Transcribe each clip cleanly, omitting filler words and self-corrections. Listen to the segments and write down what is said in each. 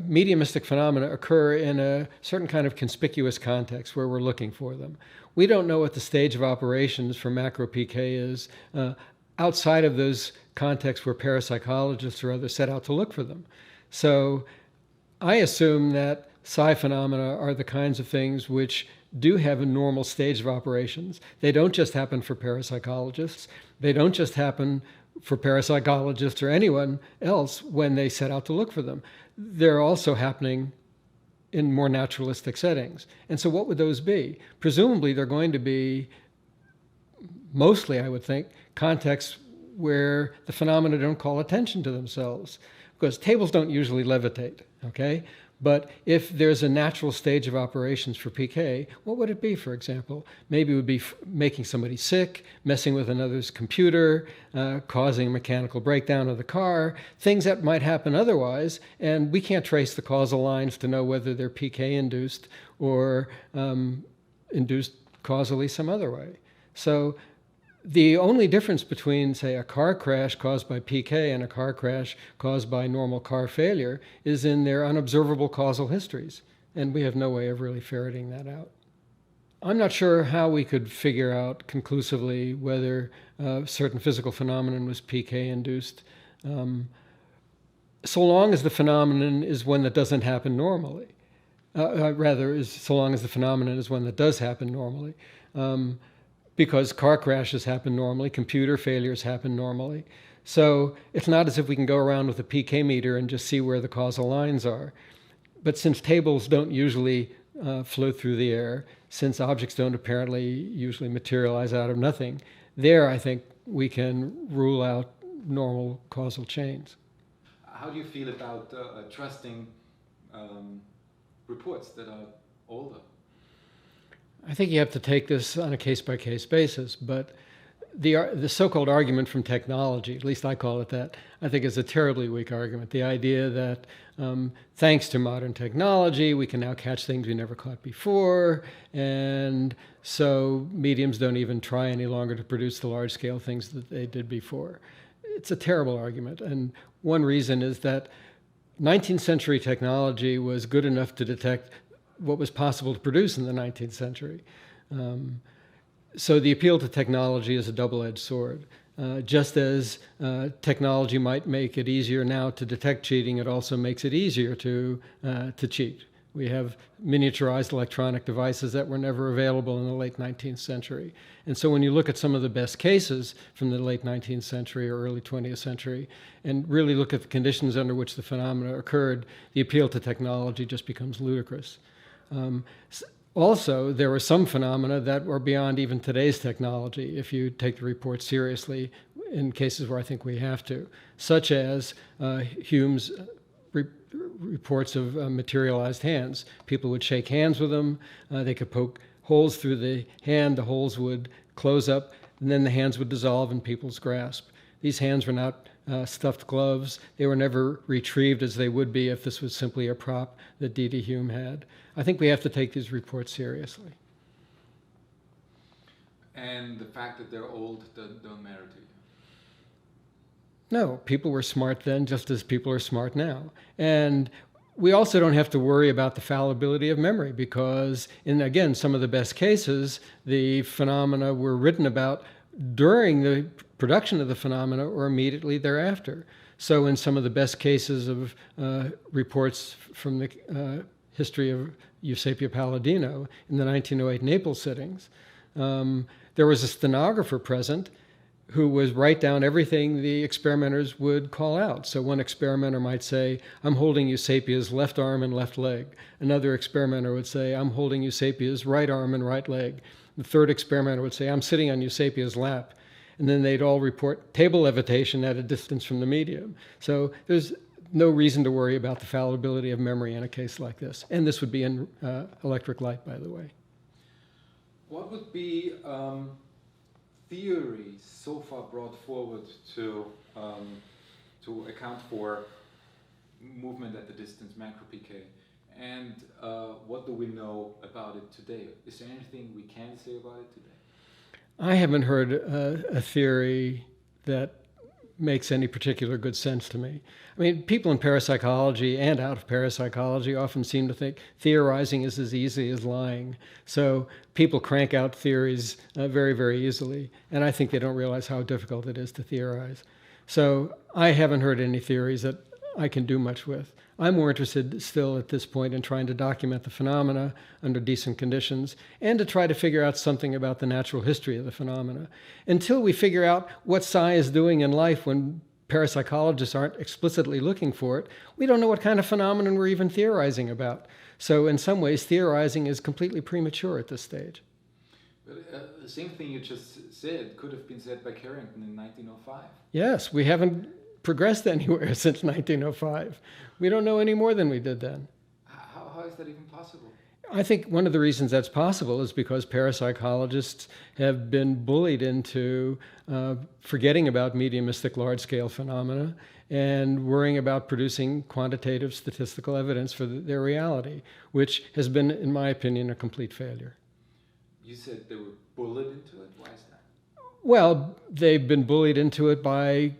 Mediumistic phenomena occur in a certain kind of conspicuous context where we're looking for them. We don't know what the stage of operations for macro PK is outside of those contexts where parapsychologists or others set out to look for them. So I assume that psi phenomena are the kinds of things which do have a normal stage of operations. They don't just happen for parapsychologists. They don't just happen for parapsychologists or anyone else when they set out to look for them. They're also happening in more naturalistic settings. And so what would those be? Presumably they're going to be, mostly I would think, contexts where the phenomena don't call attention to themselves. Because tables don't usually levitate, okay? But if there's a natural stage of operations for PK, what would it be, for example? Maybe it would be making somebody sick, messing with another's computer, causing a mechanical breakdown of the car, things that might happen otherwise, and we can't trace the causal lines to know whether they're PK-induced or induced causally some other way. So the only difference between, say, a car crash caused by PK and a car crash caused by normal car failure is in their unobservable causal histories, and we have no way of really ferreting that out. I'm not sure how we could figure out conclusively whether a certain physical phenomenon was PK-induced, so long as the phenomenon is one that doesn't happen normally. So long as the phenomenon is one that does happen normally. Because car crashes happen normally, computer failures happen normally. So it's not as if we can go around with a PK meter and just see where the causal lines are. But since tables don't usually float through the air, since objects don't apparently usually materialize out of nothing, there I think we can rule out normal causal chains. How do you feel about trusting reports that are older? I think you have to take this on a case-by-case basis, but the so-called argument from technology, at least I call it that, I think is a terribly weak argument. The idea that thanks to modern technology, we can now catch things we never caught before, and so mediums don't even try any longer to produce the large-scale things that they did before. It's a terrible argument, and one reason is that 19th century technology was good enough to detect what was possible to produce in the 19th century. So the appeal to technology is a double-edged sword. Just as technology might make it easier now to detect cheating, it also makes it easier to cheat. We have miniaturized electronic devices that were never available in the late 19th century. And so when you look at some of the best cases from the late 19th century or early 20th century, and really look at the conditions under which the phenomena occurred, the appeal to technology just becomes ludicrous. Also, there were some phenomena that were beyond even today's technology, if you take the report seriously, in cases where I think we have to, such as Hume's reports of materialized hands. People would shake hands with them, they could poke holes through the hand, the holes would close up, and then the hands would dissolve in people's grasp. These hands were not stuffed gloves. They were never retrieved as they would be if this was simply a prop that D.D. Hume had. I think we have to take these reports seriously. And the fact that they're old don't matter to you? No, people were smart then just as people are smart now. And we also don't have to worry about the fallibility of memory because, in, again, some of the best cases, the phenomena were written about during the production of the phenomena or immediately thereafter. So in some of the best cases of reports from the history of Eusapia Palladino in the 1908 Naples sittings, there was a stenographer present who would write down everything the experimenters would call out. So one experimenter might say, I'm holding Eusapia's left arm and left leg. Another experimenter would say, I'm holding Eusapia's right arm and right leg. The third experimenter would say, I'm sitting on Eusapia's lap. And then they'd all report table levitation at a distance from the medium. So there's no reason to worry about the fallibility of memory in a case like this. And this would be in electric light, by the way. What would be theories so far brought forward to account for movement at the distance, macro PK? And what do we know about it today? Is there anything we can say about it today? I haven't heard a theory that makes any particular good sense to me. I mean, people in parapsychology and out of parapsychology often seem to think theorizing is as easy as lying. So people crank out theories very, very easily, and I think they don't realize how difficult it is to theorize. So I haven't heard any theories that I can do much with. I'm more interested still at this point in trying to document the phenomena under decent conditions and to try to figure out something about the natural history of the phenomena. Until we figure out what psi is doing in life when parapsychologists aren't explicitly looking for it, we don't know what kind of phenomenon we're even theorizing about. So in some ways, theorizing is completely premature at this stage. But the same thing you just said could have been said by Carrington in 1905. Yes, we haven't progressed anywhere since 1905. We don't know any more than we did then. How is that even possible? I think one of the reasons that's possible is because parapsychologists have been bullied into forgetting about mediumistic large-scale phenomena and worrying about producing quantitative statistical evidence for their reality, which has been, in my opinion, a complete failure. You said they were bullied into it? Why is that? Well, they've been bullied into it by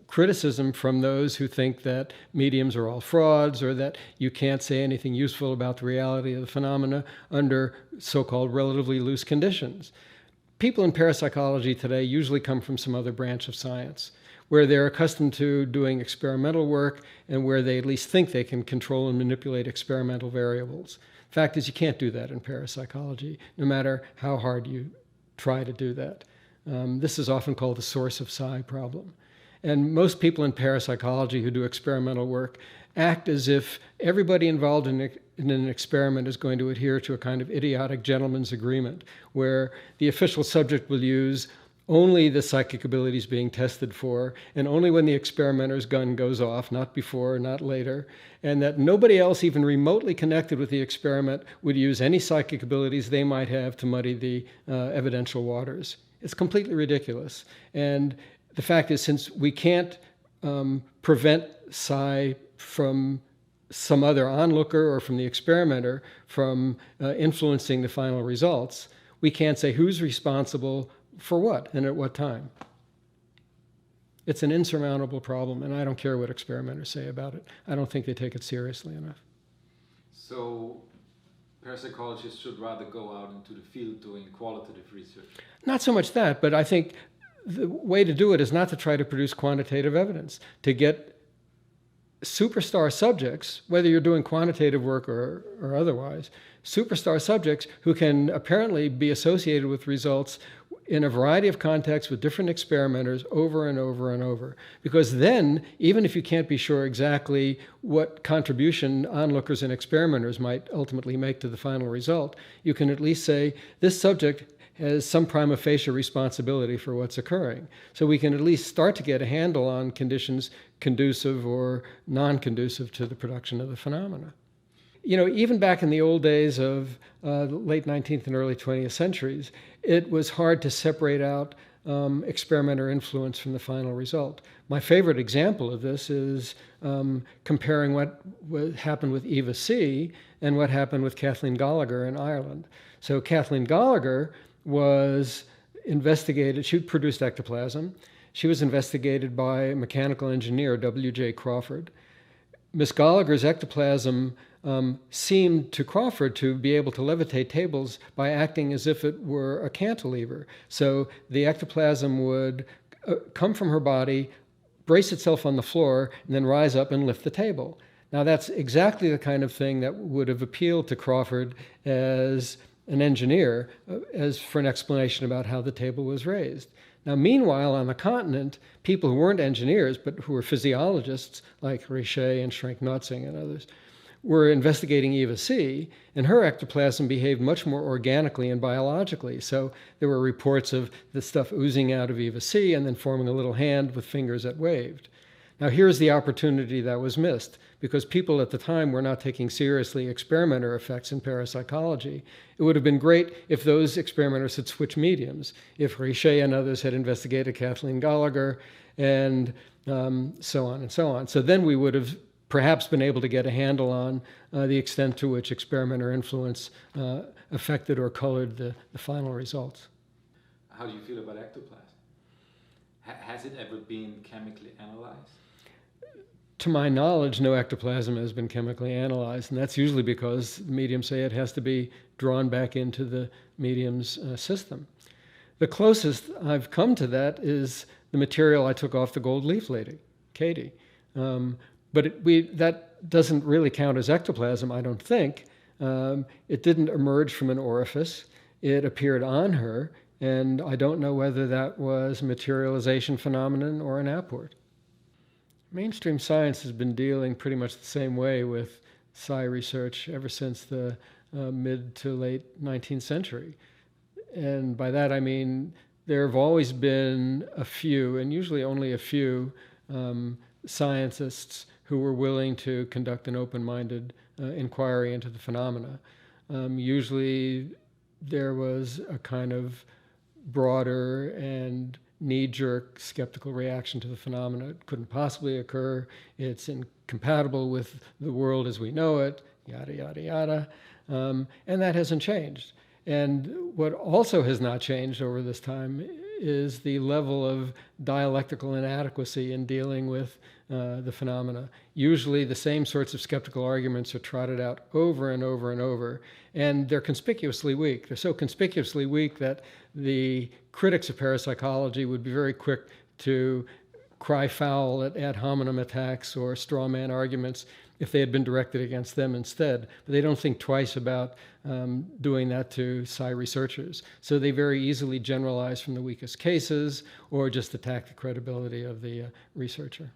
criticism from those who think that mediums are all frauds or that you can't say anything useful about the reality of the phenomena under so-called relatively loose conditions. People in parapsychology today usually come from some other branch of science where they're accustomed to doing experimental work and where they at least think they can control and manipulate experimental variables. Fact is, you can't do that in parapsychology, no matter how hard you try to do that. This is often called the source of psi problem. And most people in parapsychology who do experimental work act as if everybody involved in an experiment is going to adhere to a kind of idiotic gentleman's agreement, where the official subject will use only the psychic abilities being tested for, and only when the experimenter's gun goes off, not before, not later, and that nobody else even remotely connected with the experiment would use any psychic abilities they might have to muddy the evidential waters. It's completely ridiculous. And the fact is, since we can't prevent psi from some other onlooker or from the experimenter from influencing the final results, we can't say who's responsible for what and at what time. It's an insurmountable problem, and I don't care what experimenters say about it. I don't think they take it seriously enough. So parapsychologists should rather go out into the field doing qualitative research? Not so much that, but I think the way to do it is not to try to produce quantitative evidence, to get superstar subjects, whether you're doing quantitative work or otherwise, superstar subjects who can apparently be associated with results in a variety of contexts with different experimenters over and over and over. Because then, even if you can't be sure exactly what contribution onlookers and experimenters might ultimately make to the final result, you can at least say, this subject has some prima facie responsibility for what's occurring. So we can at least start to get a handle on conditions conducive or non-conducive to the production of the phenomena. You know, even back in the old days of the late 19th and early 20th centuries, it was hard to separate out experimenter influence from the final result. My favorite example of this is comparing what happened with Eva C. and what happened with Kathleen Gallagher in Ireland. So Kathleen Gallagher was investigated, she produced ectoplasm. She was investigated by a mechanical engineer, W.J. Crawford. Miss Gallagher's ectoplasm seemed to Crawford to be able to levitate tables by acting as if it were a cantilever. So the ectoplasm would come from her body, brace itself on the floor, and then rise up and lift the table. Now that's exactly the kind of thing that would have appealed to Crawford as an engineer, as for an explanation about how the table was raised. Now, meanwhile, on the continent, people who weren't engineers, but who were physiologists, like Richet and Schrenk-Notzing and others, were investigating Eva C., and her ectoplasm behaved much more organically and biologically. So there were reports of the stuff oozing out of Eva C. and then forming a little hand with fingers that waved. Now, here's the opportunity that was missed, because people at the time were not taking seriously experimenter effects in parapsychology. It would have been great if those experimenters had switched mediums, if Richet and others had investigated Kathleen Gallagher, and so on and so on. So then we would have perhaps been able to get a handle on the extent to which experimenter influence affected or colored the final results. How do you feel about ectoplasm? Has it ever been chemically analyzed? To my knowledge, no ectoplasm has been chemically analyzed, and that's usually because mediums say it has to be drawn back into the medium's system. The closest I've come to that is the material I took off the gold leaf lady, Katie. That doesn't really count as ectoplasm, I don't think. It didn't emerge from an orifice. It appeared on her, and I don't know whether that was a materialization phenomenon or an apport. Mainstream science has been dealing pretty much the same way with psi research ever since the mid to late 19th century. And by that I mean there have always been a few, and usually only a few, scientists who were willing to conduct an open-minded inquiry into the phenomena. Usually there was a kind of broader and knee-jerk skeptical reaction to the phenomena. It couldn't possibly occur. It's incompatible with the world as we know it, yada, yada, yada. And that hasn't changed. And what also has not changed over this time is the level of dialectical inadequacy in dealing with the phenomena. Usually the same sorts of skeptical arguments are trotted out over and over and over, and they're conspicuously weak. They're so conspicuously weak that the critics of parapsychology would be very quick to cry foul at ad hominem attacks or straw man arguments if they had been directed against them instead. But they don't think twice about doing that to psi researchers. So they very easily generalize from the weakest cases or just attack the credibility of the researcher.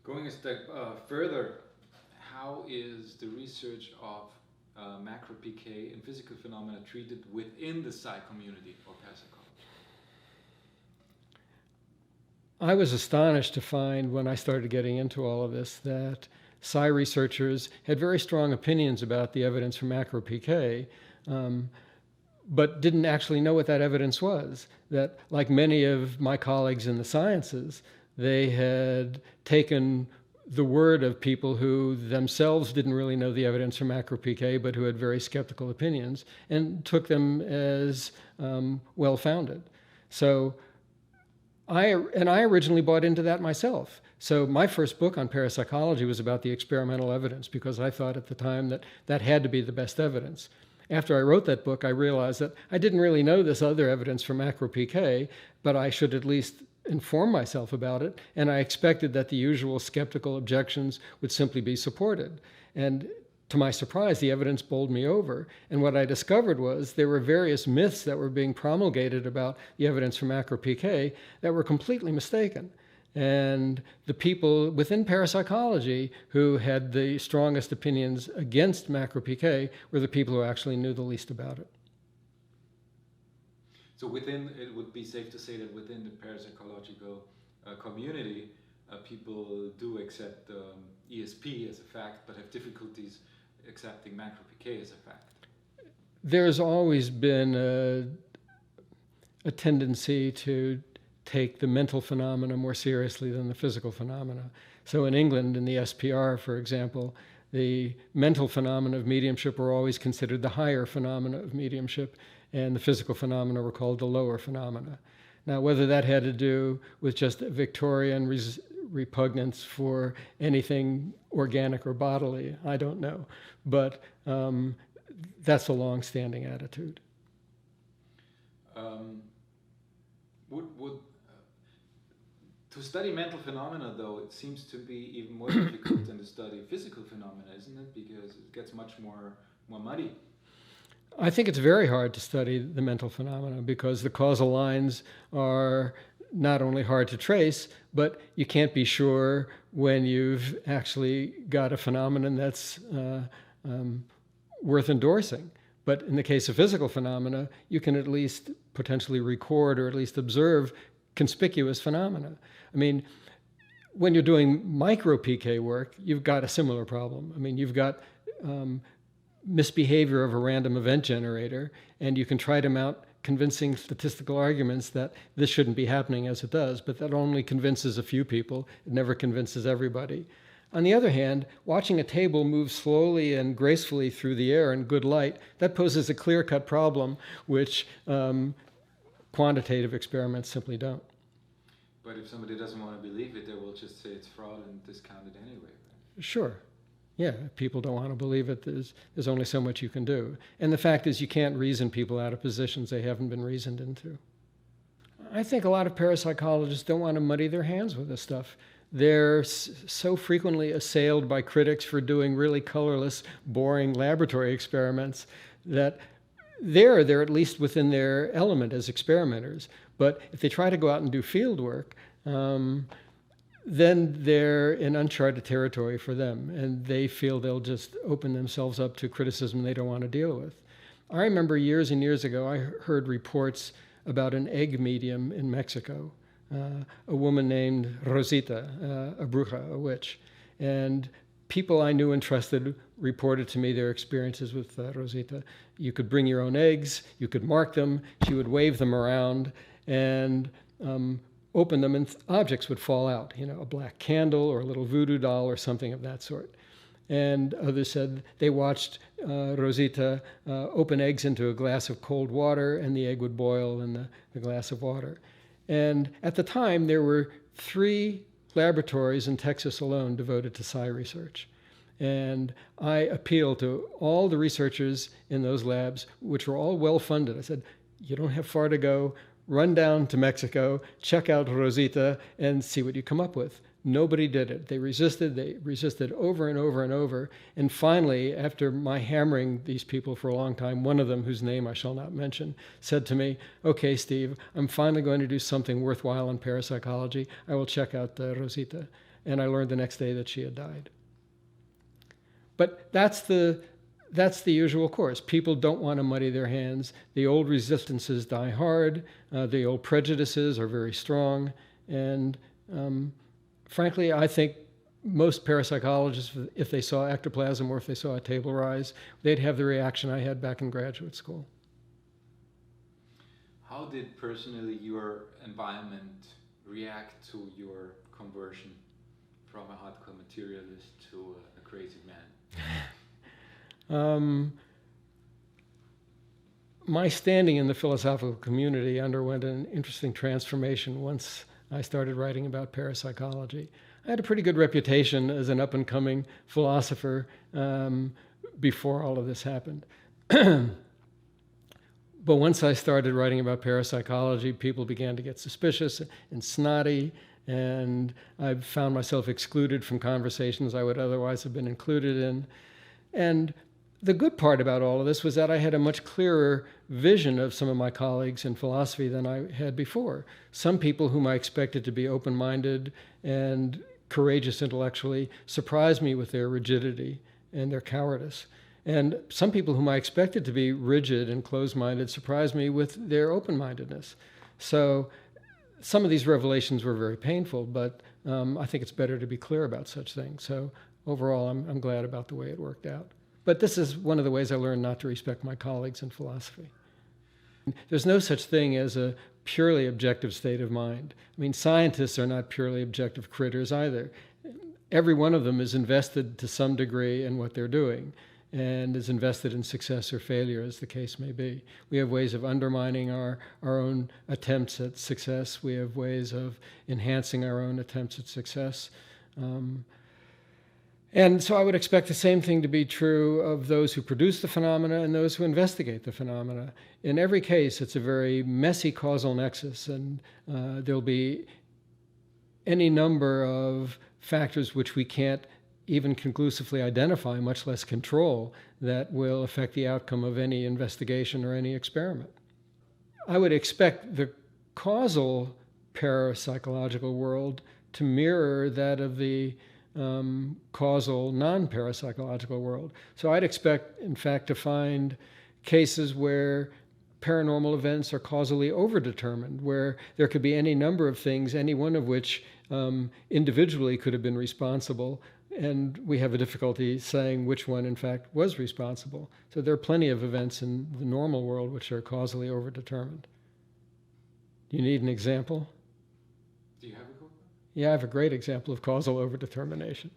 Going a step further, how is the research of macro PK and physical phenomena treated within the psi community or parapsychology? I was astonished to find when I started getting into all of this that psi researchers had very strong opinions about the evidence for macro PK, but didn't actually know what that evidence was. That, like many of my colleagues in the sciences, they had taken the word of people who themselves didn't really know the evidence for macro PK, but who had very skeptical opinions, and took them as well-founded. So I originally bought into that myself. So my first book on parapsychology was about the experimental evidence, because I thought at the time that that had to be the best evidence. After I wrote that book, I realized that I didn't really know this other evidence for macro PK, but I should at least inform myself about it, and I expected that the usual skeptical objections would simply be supported. And to my surprise, the evidence bowled me over. And what I discovered was there were various myths that were being promulgated about the evidence for macro PK that were completely mistaken. And the people within parapsychology who had the strongest opinions against macro PK were the people who actually knew the least about it. So it would be safe to say that within the parapsychological community, people do accept ESP as a fact, but have difficulties accepting macro PK as a fact. There's always been a tendency to take the mental phenomena more seriously than the physical phenomena. So in England, in the SPR, for example, the mental phenomena of mediumship were always considered the higher phenomena of mediumship, and the physical phenomena were called the lower phenomena. Now, whether that had to do with just a Victorian repugnance for anything organic or bodily, I don't know. But that's a long-standing attitude. To study mental phenomena, though, it seems to be even more difficult than to study physical phenomena, isn't it? Because it gets much more muddy. I think it's very hard to study the mental phenomena because the causal lines are not only hard to trace, but you can't be sure when you've actually got a phenomenon that's worth endorsing. But in the case of physical phenomena, you can at least potentially record or at least observe conspicuous phenomena. I mean, when you're doing micro PK work, you've got a similar problem. I mean, you've got misbehavior of a random event generator, and you can try to mount convincing statistical arguments that this shouldn't be happening as it does, but that only convinces a few people. It never convinces everybody. On the other hand, watching a table move slowly and gracefully through the air in good light, that poses a clear-cut problem which quantitative experiments simply don't. But if somebody doesn't want to believe it, they will just say it's fraud and discount it anyway. Right? Sure. Yeah, if people don't want to believe it, there's only so much you can do. And the fact is you can't reason people out of positions they haven't been reasoned into. I think a lot of parapsychologists don't want to muddy their hands with this stuff. They're so frequently assailed by critics for doing really colorless, boring laboratory experiments that they're at least within their element as experimenters. But if they try to go out and do field work, then they're in uncharted territory for them, and they feel they'll just open themselves up to criticism they don't want to deal with. I remember years and years ago, I heard reports about an egg medium in Mexico, a woman named Rosita, a bruja, a witch. And people I knew and trusted reported to me their experiences with Rosita. You could bring your own eggs, you could mark them, she would wave them around, and open them and objects would fall out, a black candle or a little voodoo doll or something of that sort. And others said they watched Rosita open eggs into a glass of cold water, and the egg would boil in the glass of water. And at the time, there were 3 laboratories in Texas alone devoted to psi research. And I appealed to all the researchers in those labs, which were all well-funded. I said, you don't have far to go. Run down to Mexico, check out Rosita, and see what you come up with. Nobody did it. They resisted over and over and over. And finally, after my hammering these people for a long time, one of them, whose name I shall not mention, said to me, okay, Steve, I'm finally going to do something worthwhile in parapsychology. I will check out Rosita. And I learned the next day that she had died. But that's the usual course. People don't want to muddy their hands. The old resistances die hard. The old prejudices are very strong. And frankly, I think most parapsychologists, if they saw ectoplasm or if they saw a table rise, they'd have the reaction I had back in graduate school. How did personally your environment react to your conversion from a hardcore materialist to a crazy man? My standing in the philosophical community underwent an interesting transformation once I started writing about parapsychology. I had a pretty good reputation as an up-and-coming philosopher before all of this happened. But once I started writing about parapsychology, people began to get suspicious and snotty, and I found myself excluded from conversations I would otherwise have been included in. And the good part about all of this was that I had a much clearer vision of some of my colleagues in philosophy than I had before. Some people whom I expected to be open-minded and courageous intellectually surprised me with their rigidity and their cowardice. And some people whom I expected to be rigid and closed-minded surprised me with their open-mindedness. So some of these revelations were very painful, but I think it's better to be clear about such things. So overall, I'm glad about the way it worked out. But this is one of the ways I learned not to respect my colleagues in philosophy. There's no such thing as a purely objective state of mind. I mean, scientists are not purely objective critters either. Every one of them is invested to some degree in what they're doing and is invested in success or failure, as the case may be. We have ways of undermining our own attempts at success. We have ways of enhancing our own attempts at success. And so I would expect the same thing to be true of those who produce the phenomena and those who investigate the phenomena. In every case, it's a very messy causal nexus, and there'll be any number of factors which we can't even conclusively identify, much less control, that will affect the outcome of any investigation or any experiment. I would expect the causal parapsychological world to mirror that of the causal non-parapsychological world. So I'd expect, in fact, to find cases where paranormal events are causally overdetermined, where there could be any number of things, any one of which individually could have been responsible, and we have a difficulty saying which one, in fact, was responsible. So there are plenty of events in the normal world which are causally overdetermined. Do you need an example? Do you have a good one? Yeah, I have a great example of causal overdetermination.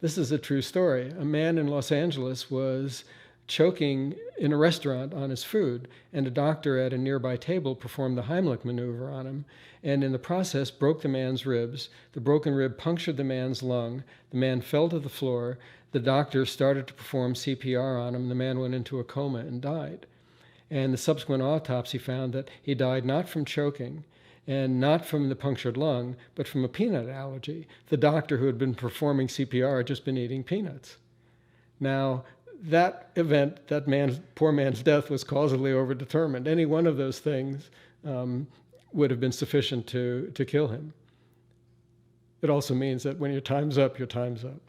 This is a true story. A man in Los Angeles was choking in a restaurant on his food, and a doctor at a nearby table performed the Heimlich maneuver on him, and in the process broke the man's ribs. The broken rib punctured the man's lung. The man fell to the floor. The doctor started to perform CPR on him. The man went into a coma and died. And the subsequent autopsy found that he died not from choking and not from the punctured lung, but from a peanut allergy. The doctor who had been performing CPR had just been eating peanuts. Now, that event, that poor man's death, was causally overdetermined. Any one of those things would have been sufficient to kill him. It also means that when your time's up, your time's up.